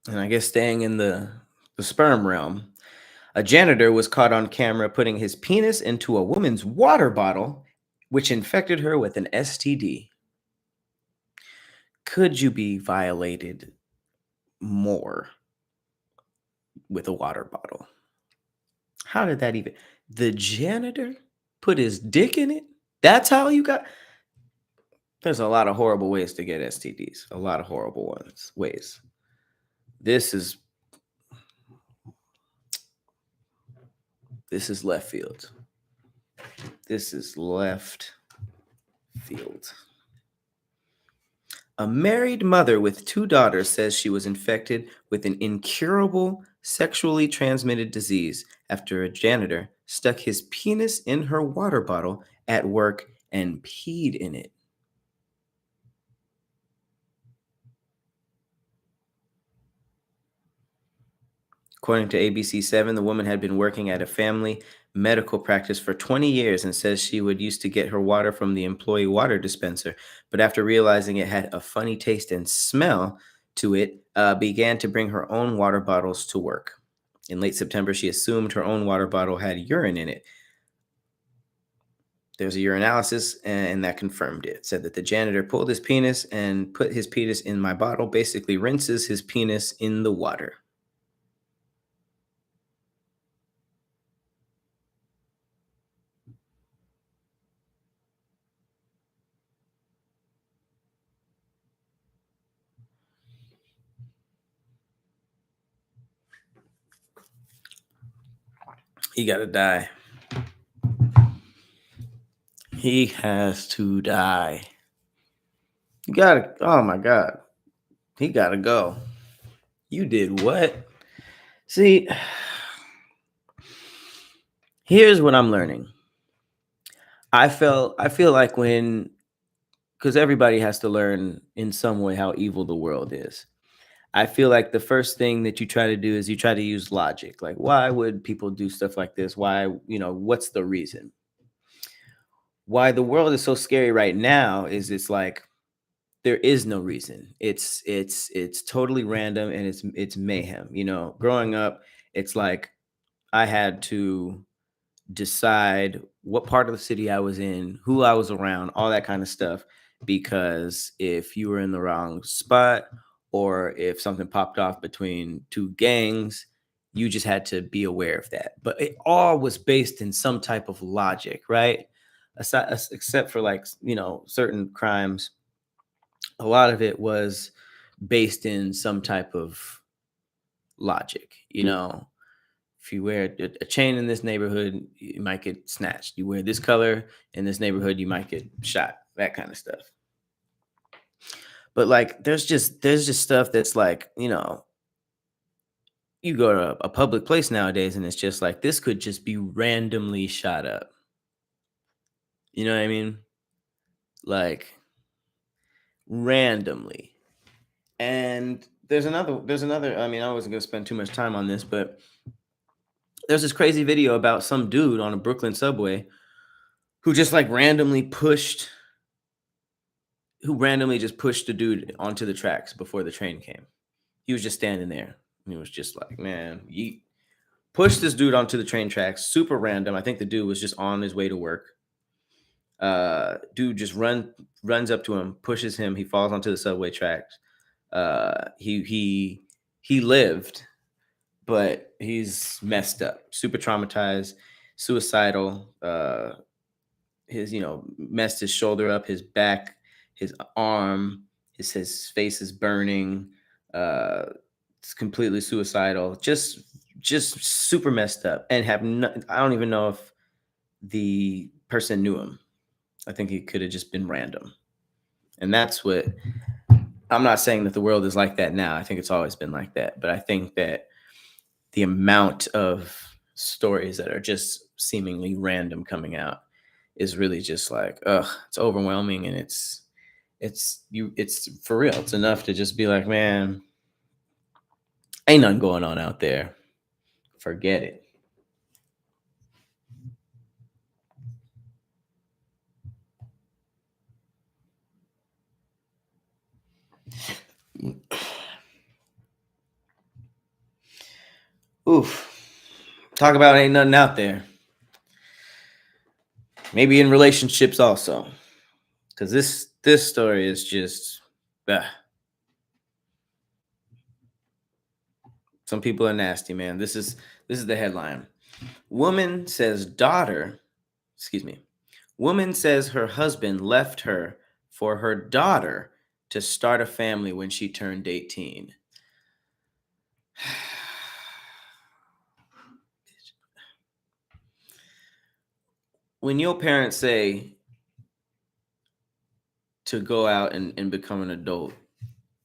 And I guess staying in the sperm realm, a janitor was caught on camera putting his penis into a woman's water bottle, which infected her with an STD. Could you be violated more with a water bottle? How did that even? The janitor put his dick in it? That's how you got. There's a lot of horrible ways to get STDs. A lot of horrible ways. This is left field. This is left field. A married mother with two daughters says she was infected with an incurable sexually transmitted disease after a janitor stuck his penis in her water bottle at work and peed in it. According to ABC7, the woman had been working at a family medical practice for 20 years and says she would used to get her water from the employee water dispenser, but after realizing it had a funny taste and smell to it, began to bring her own water bottles to work. In late September, she assumed her own water bottle had urine in it. There's a urinalysis, and that confirmed it. Said that the janitor pulled his penis and put his penis in my bottle, basically rinses his penis in the water. He got to die. He has to die. You gotta, oh my God. He gotta go. You did what? See, here's what I'm learning. I feel like because everybody has to learn in some way how evil the world is. I feel like the first thing that you try to do is you try to use logic. Like, why would people do stuff like this? Why, what's the reason? Why the world is so scary right now is it's like there is no reason. It's totally random and it's mayhem. Growing up, it's like I had to decide what part of the city I was in, who I was around, all that kind of stuff. Because if you were in the wrong spot or if something popped off between two gangs, you just had to be aware of that. But it all was based in some type of logic, right? Except for like, certain crimes, a lot of it was based in some type of logic. If you wear a chain in this neighborhood, you might get snatched. You wear this color in this neighborhood, you might get shot. That kind of stuff. But like, there's just stuff that's like, you go to a public place nowadays, and it's just like this could just be randomly shot up. You know what I mean? Like, randomly. And there's another, I mean, I wasn't gonna spend too much time on this, but there's this crazy video about some dude on a Brooklyn subway who just like randomly just pushed the dude onto the tracks before the train came. He was just standing there. And he was just like, man, yeet. Pushed this dude onto the train tracks, super random. I think the dude was just on his way to work. Dude just runs up to him, pushes him. He falls onto the subway tracks. He lived, but he's messed up, super traumatized, suicidal. His messed his shoulder up, his back, his arm, his face is burning. It's completely suicidal. Just super messed up, and I don't even know if the person knew him. I think he could have just been random. And that's what I'm not saying that the world is like that now. I think it's always been like that. But I think that the amount of stories that are just seemingly random coming out is really just like, ugh, it's overwhelming. And it's for real. It's enough to just be like, man, ain't nothing going on out there. Forget it. Oof. Talk about ain't nothing out there. Maybe in relationships also. Because this story is just some people are nasty, man. This is the headline. Woman says Woman says her husband left her for her daughter to start a family when she turned 18. When your parents say to go out and become an adult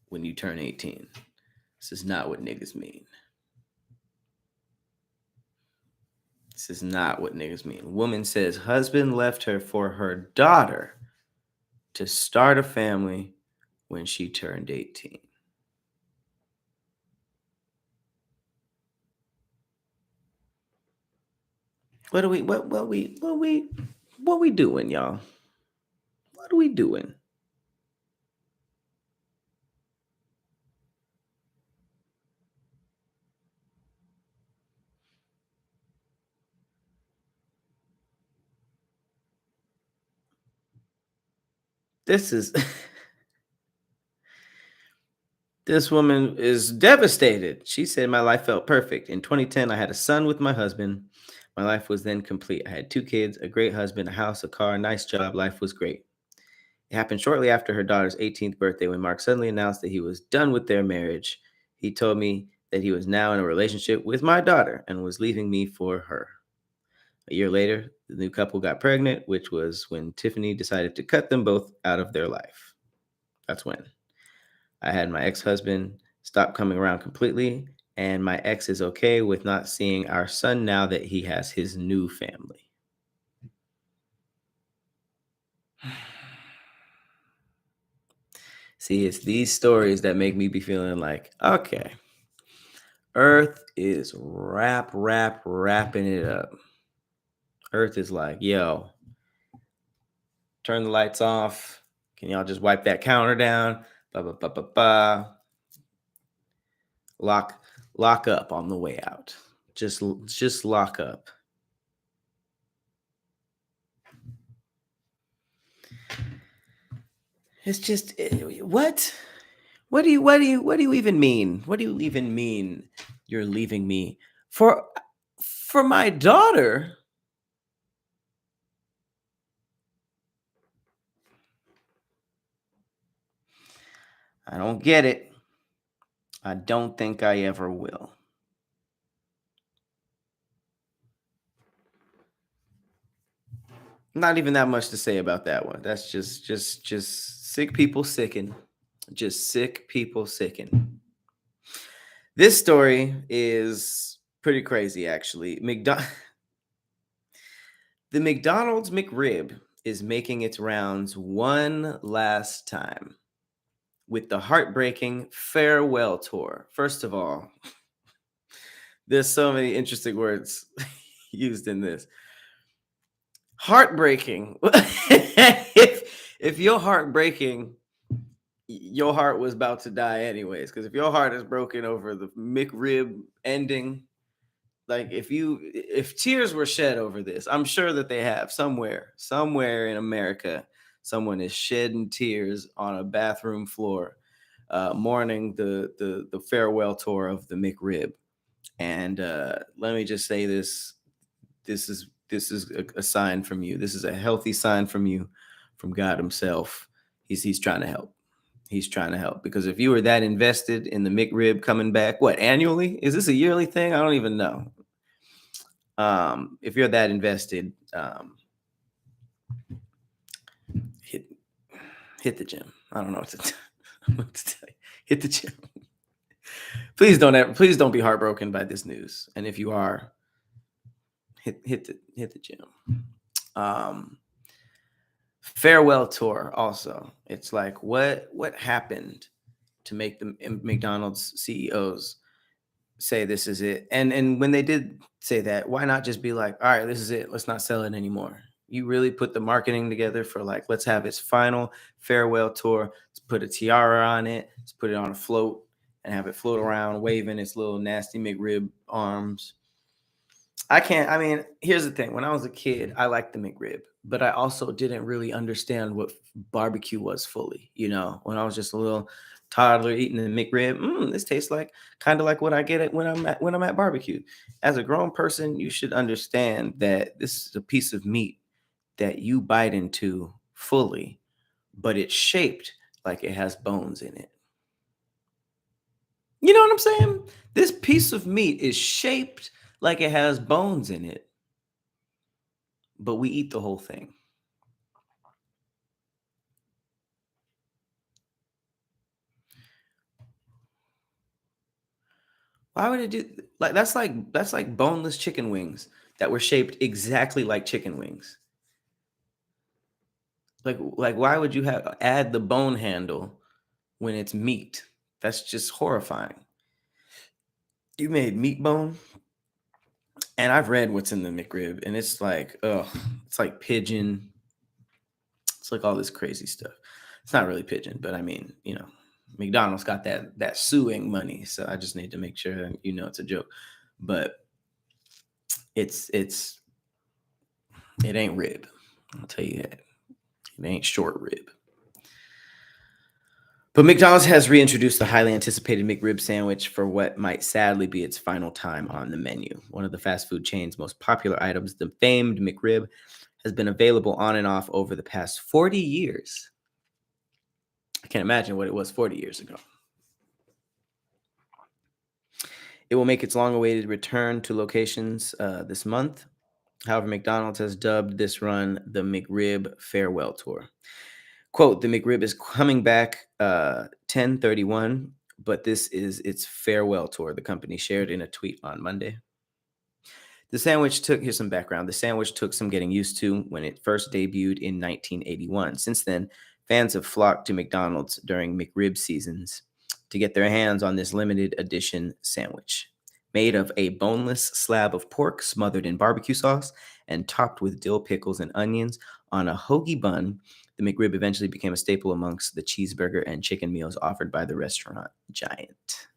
when you turn 18, this is not what niggas mean. This is not what niggas mean. Woman says husband left her for her daughter to start a family when she turned 18. What we doing, y'all? What are we doing? This is this woman is devastated. She said, my life felt perfect. In 2010, I had a son with my husband. My life was then complete. I had 2 kids, a great husband, a house, a car, a nice job. Life was great. It happened shortly after her daughter's 18th birthday when Mark suddenly announced that he was done with their marriage. He told me that he was now in a relationship with my daughter and was leaving me for her. A year later, the new couple got pregnant, which was when Tiffany decided to cut them both out of their life. That's when I had my ex-husband stop coming around completely, and my ex is okay with not seeing our son now that he has his new family. See, it's these stories that make me be feeling like, okay, Earth is wrapping it up. Earth is like, yo, turn the lights off. Can y'all just wipe that counter down? Ba ba ba ba ba. Lock up on the way out. Just lock up. It's just what? What do you even mean? What do you even mean you're leaving me for my daughter? I don't get it. I don't think I ever will. Not even that much to say about that one. That's just sick people sicken. Just sick people sicken. This story is pretty crazy, actually. The McDonald's McRib is making its rounds one last time. with the heartbreaking farewell tour. First of all, there's so many interesting words used in this. Heartbreaking. If you're heartbreaking, your heart was about to die anyways. Because if your heart is broken over the McRib ending, like if tears were shed over this, I'm sure that they have somewhere in America, someone is shedding tears on a bathroom floor, mourning the farewell tour of the McRib. And let me just say this: this is a sign from you. This is a healthy sign from you, from God Himself. He's trying to help. He's trying to help, because if you were that invested in the McRib coming back, what, annually? Is this a yearly thing? I don't even know. If you're that invested, hit the gym. I don't know what to tell you. Hit the gym. Please don't be heartbroken by this news. And if you are, hit the gym. Farewell tour also. It's like, what happened to make the McDonald's CEOs say this is it? And when they did say that, why not just be like, all right, this is it. Let's not sell it anymore. You really put the marketing together for, like, let's have its final farewell tour. Let's put a tiara on it. Let's put it on a float and have it float around, waving its little nasty McRib arms. I mean, here's the thing. When I was a kid, I liked the McRib, but I also didn't really understand what barbecue was fully. When I was just a little toddler eating the McRib, this tastes like kind of like what I get it when I'm at barbecue. As a grown person, you should understand that this is a piece of meat that you bite into fully, but it's shaped like it has bones in it. You know what I'm saying? This piece of meat is shaped like it has bones in it, but we eat the whole thing. Why would it do like that's like boneless chicken wings that were shaped exactly like chicken wings? Like why would you add the bone handle when it's meat? That's just horrifying. You made meat bone, and I've read what's in the McRib, and it's like, it's like pigeon. It's like all this crazy stuff. It's not really pigeon, but I mean, McDonald's got that suing money, so I just need to make sure that it's a joke. But it ain't rib. I'll tell you that. It ain't short rib. But McDonald's has reintroduced the highly anticipated McRib sandwich for what might sadly be its final time on the menu. One of the fast food chain's most popular items, the famed McRib, has been available on and off over the past 40 years. I can't imagine what it was 40 years ago. It will make its long-awaited return to locations this month. However, McDonald's has dubbed this run the McRib Farewell Tour. Quote, the McRib is coming back 10/31, but this is its farewell tour, the company shared in a tweet on Monday. Here's some background. The sandwich took some getting used to when it first debuted in 1981. Since then, fans have flocked to McDonald's during McRib seasons to get their hands on this limited edition sandwich. Made of a boneless slab of pork smothered in barbecue sauce and topped with dill pickles and onions on a hoagie bun, the McRib eventually became a staple amongst the cheeseburger and chicken meals offered by the restaurant giant.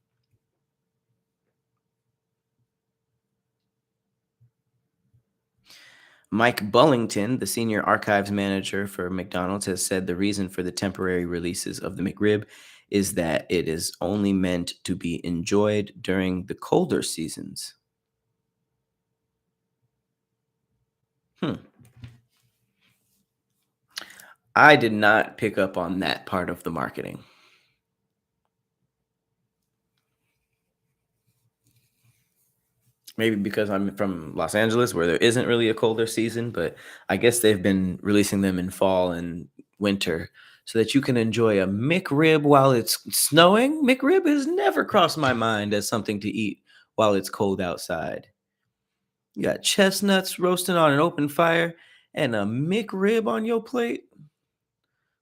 Mike Bullington, the senior archives manager for McDonald's, has said the reason for the temporary releases of the McRib is that it is only meant to be enjoyed during the colder seasons. I did not pick up on that part of the marketing. Maybe because I'm from Los Angeles, where there isn't really a colder season, but I guess they've been releasing them in fall and winter so that you can enjoy a McRib while it's snowing. McRib has never crossed my mind as something to eat while it's cold outside. You got chestnuts roasting on an open fire and a McRib on your plate.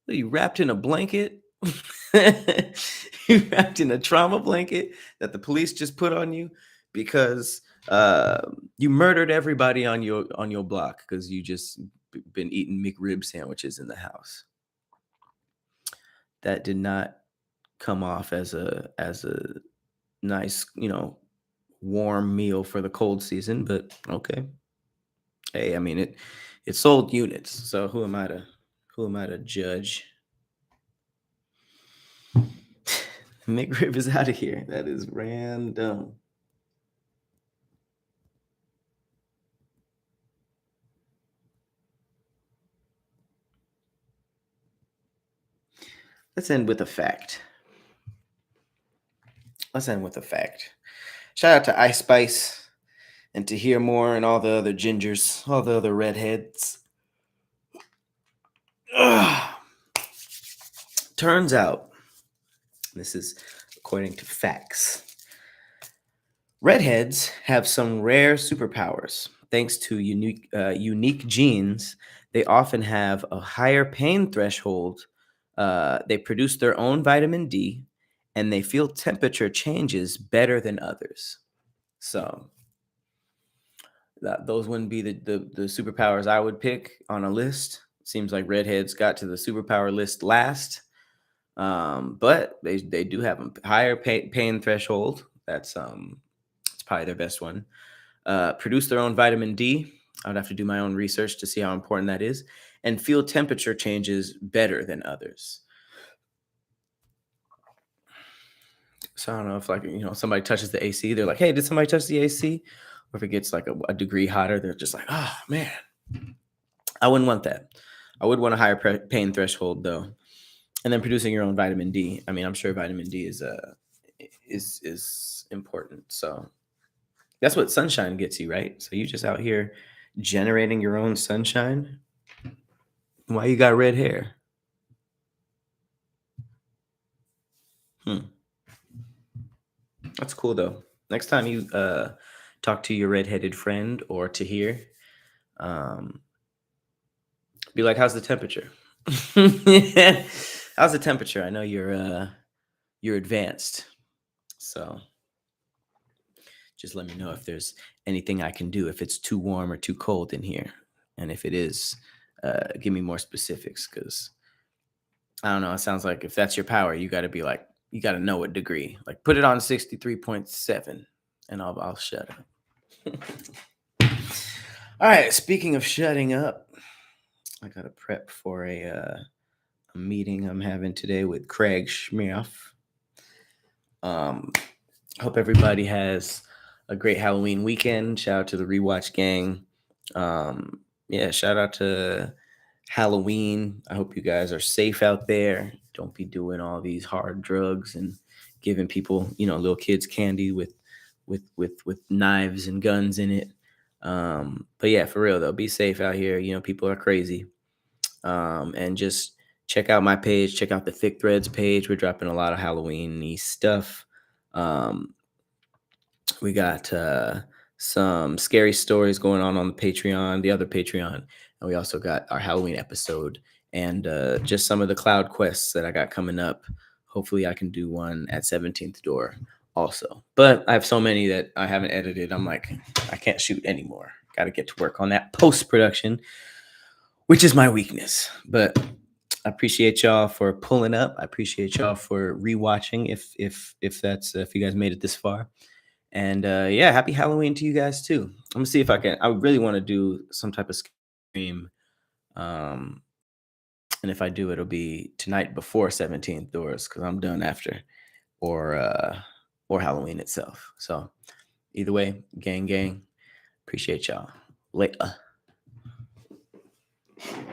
Are you wrapped in a blanket You wrapped in a trauma blanket that the police just put on you because you murdered everybody on your block because you just been eating McRib sandwiches in the house. That did not come off as a nice, warm meal for the cold season, but okay. Hey, I mean it sold units, so who am I to judge? McRib is out of here. That is random. Let's end with a fact. Let's end with a fact. Shout out to Ice Spice and to hear more and all the other gingers, all the other redheads. Ugh. Turns out, this is according to facts, redheads have some rare superpowers. Thanks to unique genes, they often have a higher pain threshold. They produce their own vitamin D, and they feel temperature changes better than others. So those wouldn't be the superpowers I would pick on a list. Seems like redheads got to the superpower list last, but they do have a higher pain threshold. It's probably their best one. Produce their own vitamin D. I would have to do my own research to see how important that is, and feel temperature changes better than others. So I don't know if somebody touches the AC, they're like, "Hey, did somebody touch the AC?" Or if it gets like a degree hotter, they're just like, "Oh man, I wouldn't want that." I would want a higher pain threshold though, and then producing your own vitamin D. I mean, I'm sure vitamin D is important. So that's what sunshine gets you, right? So you just out here generating your own sunshine. Why you got red hair? Hmm. That's cool though. Next time you talk to your redheaded friend or Tahir, um, be like, "How's the temperature?" How's the temperature? I know you're advanced, so just let me know if there's anything I can do, if it's too warm or too cold in here, and if it is, give me more specifics because I don't know. It sounds like if that's your power, you got to be like, you got to know a degree. Like, put it on 63.7, and I'll shut up. All right. Speaking of shutting up, I got to prep for a meeting I'm having today with Craig Schmierf. Hope everybody has a great Halloween weekend. Shout out to the Rewatch Gang. Yeah, shout out to Halloween. I hope you guys are safe out there. Don't be doing all these hard drugs and giving people, little kids candy with knives and guns in it. But yeah, for real though, be safe out here. People are crazy. And just check out my page. Check out the Thick Threads page. We're dropping a lot of Halloween-y stuff. Um, we got some scary stories going on the Patreon, the other Patreon, and we also got our Halloween episode and just some of the cloud quests that I got coming up. Hopefully, I can do one at 17th Door also. But I have so many that I haven't edited. I'm like, I can't shoot anymore. Got to get to work on that post production, which is my weakness. But I appreciate y'all for pulling up. I appreciate y'all for rewatching. If you guys made it this far. And yeah, happy Halloween to you guys too. I'm gonna see if I can. I really want to do some type of stream, um, and if I do, it'll be tonight before 17th doors because I'm done after, or Halloween itself. So either way, gang, appreciate y'all. Later.